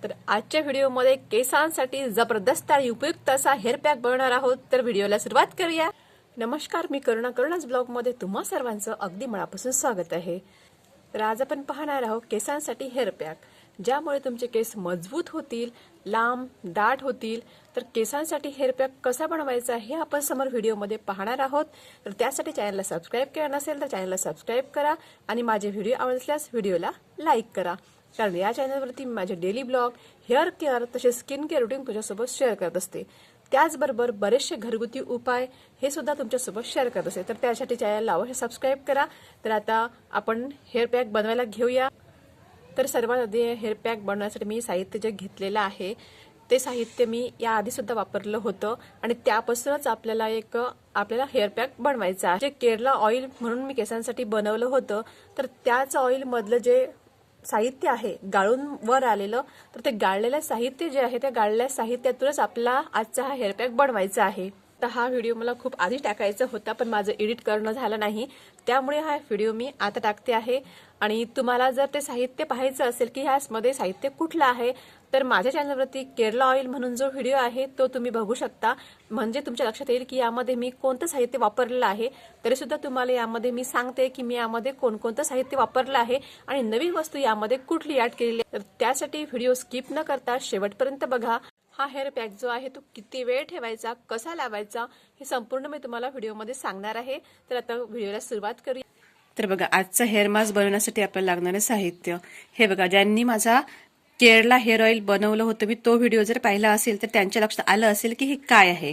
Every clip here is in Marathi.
तर आजच्या व्हिडिओमध्ये केसांसाठी जबरदस्त आणि उपयुक्त असा हेअर पॅक बनवणार आहोत। तर व्हिडिओला सुरुवात करूया। नमस्कार, मी करुणाच ब्लॉगमध्ये तुम्हा सर्वांचं अगदी मनापासून स्वागत आहे। तर आज आपण पाहणार आहोत केसांसाठी हेअर पॅक, ज्यामुळे तुमचे केस मजबूत होतील, लांब दाट होतील। तर केसांसाठी हेअर पॅक कसा बनवायचा हे आपण समोर व्हिडिओमध्ये पाहणार आहोत। तर त्यासाठी चॅनलला सबस्क्राइब केलं नसेल तर चॅनलला सबस्क्राइब करा आणि माझे व्हिडिओ आवडल्यास व्हिडिओला लाईक करा, कारण या चॅनलवरती मी माझे डेली ब्लॉग, हेअर केअर तसेच स्किन केअर रुटीन तुझ्यासोबत शेअर करत असते। त्याचबरोबर बरेचसे घरगुती उपाय हे सुद्धा तुमच्यासोबत शेअर करत असते। तर त्यासाठी चॅनलला अवश्य सबस्क्राइब करा। तर आता आपण हेअर पॅक बनवायला घेऊया। तर सर्वात आधी हेअर पॅक बनवण्यासाठी मी साहित्य जे घेतलेलं आहे ते साहित्य मी याआधी सुद्धा वापरलं होतं आणि त्यापासूनच आपल्याला हेअर पॅक बनवायचा आहे। जे केरला ऑइल म्हणून मी केसांसाठी बनवलं होतं, तर त्याच ऑइल मधलं जे साहित्य आहे गाळून वर आलेलं, तर ते गाळलेलं साहित्य जे आहे त्या गाळलेल्या साहित्यातूनच आपला आजचा हा हेअर पॅक बनवायचा आहे। तर हा व्हिडिओ मला खूप आधी टाकायचा होता, पण माझं एडिट करणं झालं नाही, त्यामुळे हा व्हिडिओ मी आता टाकते आहे। आणि तुम्हाला जर ते साहित्य पाहायचं असेल की ह्यामध्ये साहित्य कुठलं आहे, तर माझ्या चॅनलवरती केरला ऑइल म्हणून जो व्हिडिओ आहे तो तुम्ही बघू शकता, म्हणजे तुमच्या लक्षात येईल की यामध्ये मी कोणतं साहित्य वापरलेलं आहे। तरी सुद्धा तुम्हाला यामध्ये मी सांगते की मी यामध्ये कोणकोणतं साहित्य वापरलं आहे आणि नवीन वस्तू यामध्ये कुठली ऍड केलेली आहे। तर त्यासाठी व्हिडिओ स्किप न करता शेवटपर्यंत बघा। हा हेअर पॅक जो आहे तो किती वेळ ठेवायचा, कसा लावायचा हे संपूर्ण मी तुम्हाला व्हिडिओमध्ये सांगणार आहे। तर आता व्हिडिओला सुरुवात करूया। तर बघा, आजचा हेअर मास्क बनवण्यासाठी आपल्याला लागणारे साहित्य हे बघा। ज्यांनी माझा केरला हेअर ऑइल बनवलं होतं मी तो व्हिडिओ जर पाहिला असेल तर त्यांच्या लक्षात आलं असेल की हे काय आहे।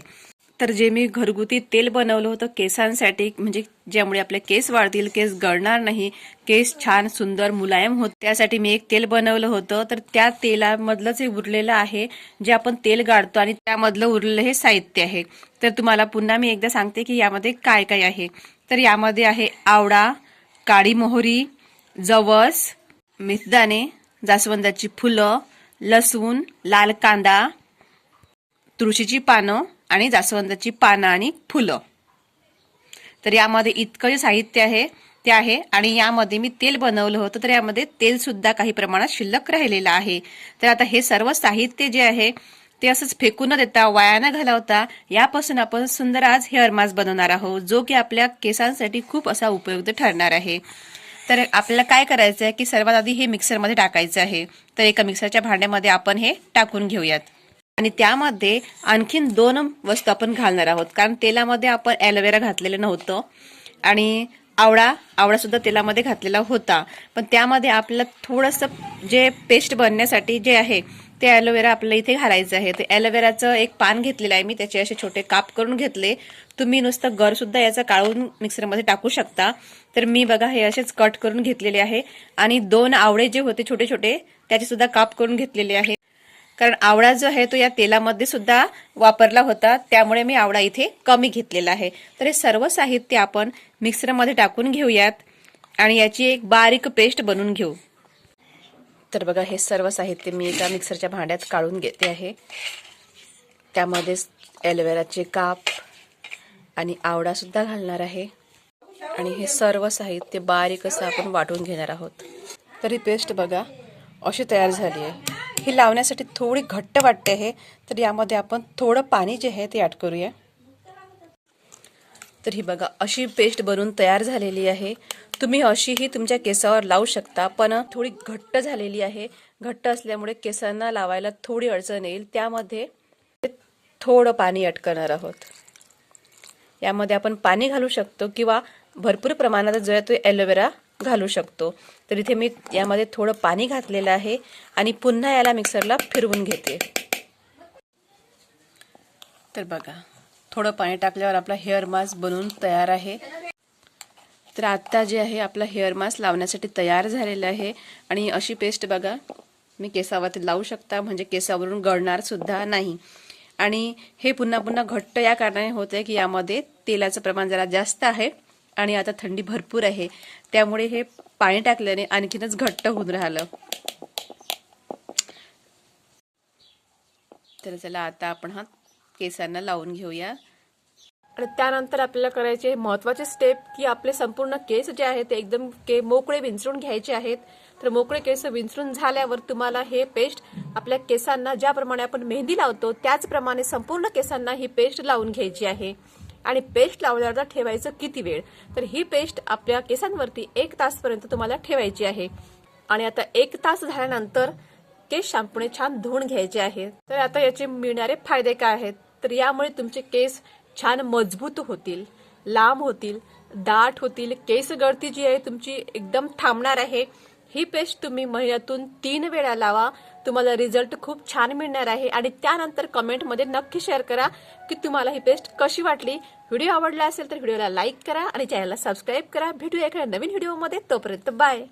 तर जे मी घरगुती तेल बनवलं होतं केसांसाठी, म्हणजे ज्यामुळे आपले केस वाढतील, केस गळणार नाही, केस छान सुंदर मुलायम होत, त्यासाठी मी एक तेल बनवलं होतं। तर त्या तेलामधलंच हे उरलेलं आहे जे आपण तेल गाळतो आणि त्यामधलं उरलेलं हे साहित्य आहे। तर तुम्हाला पुन्हा मी एकदा सांगते की यामध्ये काय काय आहे। तर यामध्ये आहे आवळा, काळी मोहरी, जवस, मेथीदाणे, जास्वंदाची फुलं, लसूण, लाल कांदा, तुळशीची पानं आणि जास्वंदाची पानं आणि फुलं। तर यामध्ये इतकं जे साहित्य आहे ते आहे आणि यामध्ये मी तेल बनवलं होतं, तर यामध्ये तेल सुद्धा काही प्रमाणात शिल्लक राहिलेलं आहे। तर आता हे सर्व साहित्य जे आहे ते असंच फेकून न देता, वाया न घालवता यापासून आपण सुंदर आज हेअर मास्क बनवणार आहोत, जो की आपल्या केसांसाठी खूप असा उपयुक्त ठरणार आहे। तर आपल्याला काय करायचं आहे की सर्वात आधी हे मिक्सरमध्ये टाकायचं आहे। तर एका मिक्सरच्या भांड्यामध्ये आपण हे टाकून घेऊयात आणि त्यामध्ये आणखीन 2 वस्तू आपण घालणार आहोत, कारण तेलामध्ये आपण ॲलोवेरा घातलेलं नव्हतं आणि आवळा सुद्धा तेलामध्ये घातलेला होता, पण त्यामध्ये आपल्याला थोडंसं जे पेस्ट बनण्यासाठी जे आहे ते ॲलोवेरा आपल्याला इथे घालायचं आहे। ते ॲलोवेराचं एक पान घेतलेलं आहे मी, त्याचे असे छोटे काप करून घेतले। तुम्ही नुसतं गर सुद्धा याचा काढून मिक्सरमध्ये टाकू शकता। तर मी बघा हे असेच कट करून घेतलेले आहे आणि 2 आवळे जे होते छोटे छोटे त्याचे सुद्धा काप करून घेतलेले आहे, कारण आवळा जो आहे तो या तेलामध्ये सुद्धा वापरला होता, त्यामुळे मी आवळा इथे कमी घेतलेला आहे। तर हे सर्व साहित्य आपण मिक्सरमध्ये टाकून घेऊयात आणि याची एक बारीक पेस्ट बनवून घेऊ। तर बघा, हे सर्व साहित्य मी एका मिक्सरच्या भांड्यात काढून घेते आहे। त्यामध्ये ॲलोवेराचे काप आणि आवळा सुद्धा घालणार आहे आणि हे सर्व साहित्य बारीक असं आपण वाटून घेणार आहोत। तर ही पेस्ट बघा अशी तयार झाली आहे। ही लावण्यासाठी थोडी घट्ट वाटते आहे, तर यामध्ये आपण थोडं पाणी जे आहे ते ऍड करूया। तर ही बघा अशी पेस्ट बनवून तयार झालेली आहे। तुम्ही अशीही तुमच्या केसावर लावू शकता, पण थोडी घट्ट झालेली आहे। घट्ट असल्यामुळे केसांना लावायला थोडी अडचण येईल, त्यामध्ये थोडं पाणी ऍड करणार आहोत। यामध्ये आपण पाणी घालू शकतो किंवा भरपूर प्रमाणात जो आहे तो ॲलोवेरा घालू शकतो। तर इथे मी यामध्ये थोडं पाणी घातलेलं आहे आणि पुन्हा याला मिक्सरला फिरवून घेते। तर बघा, थोडं पाणी टाकल्यावर आपला हेअर मास्क बनवून तयार आहे। तर आता जे आहे आपला हेअर मास्क लावण्यासाठी तयार झालेला आहे आणि अशी पेस्ट बघा मी केसावरती लावू शकता, म्हणजे केसावरून गळणार सुद्धा नाही। आणि हे पुन्हा घट्ट या कारणाने होते की यामध्ये तेलाचं प्रमाण जरा जास्त आहे आणि आता थंडी भरपूर आहे, त्यामुळे हे पाणी टाकल्याने आणखीनच घट्ट होऊन राहिलं। तर चला आता आपण हा केसांना लावून घेऊया। आणि त्यानंतर आपल्याला करायचे महत्त्वाचे स्टेप की आपले संपूर्ण केस जे आहेत ते एकदम मोकळे विंचरून घ्यायचे आहेत। तर मोकळे केस विंचरून झाल्यावर तुम्हाला हे पेस्ट आपल्या केसांना ज्याप्रमाणे आपण मेहंदी लावतो त्याचप्रमाणे संपूर्ण केसांना ही पेस्ट लावून घ्यायची आहे। आणि पेस्ट लावल्यावर ठेवायचं किती वेळ, तर ही पेस्ट आपल्या केसांवरती 1 तासपर्यंत तुम्हाला ठेवायची आहे। आणि आता 1 तास झाल्यानंतर केस शॅम्पूने छान धुवून घ्यायचे आहे। तर आता याचे मिळणारे फायदे काय आहेत, तर यामुळे तुमचे केस छान मजबूत होतील, लांब होतील, दाट होतील, केस गळती जी आहे तुमची एकदम थांबणार आहे। ही पेस्ट तुम्ही महिन्यातून 3 वेळा लावा, तुम्हाला रिझल्ट खूप छान मिळणार आहे। आणि त्यानंतर कमेंटमध्ये नक्की शेअर करा की तुम्हाला ही पेस्ट कशी वाटली। व्हिडिओ आवडला असेल तर व्हिडिओला लाईक करा आणि चॅनलला सबस्क्राईब करा। भेटूया एखाद्या नवीन व्हिडिओमध्ये, तोपर्यंत बाय।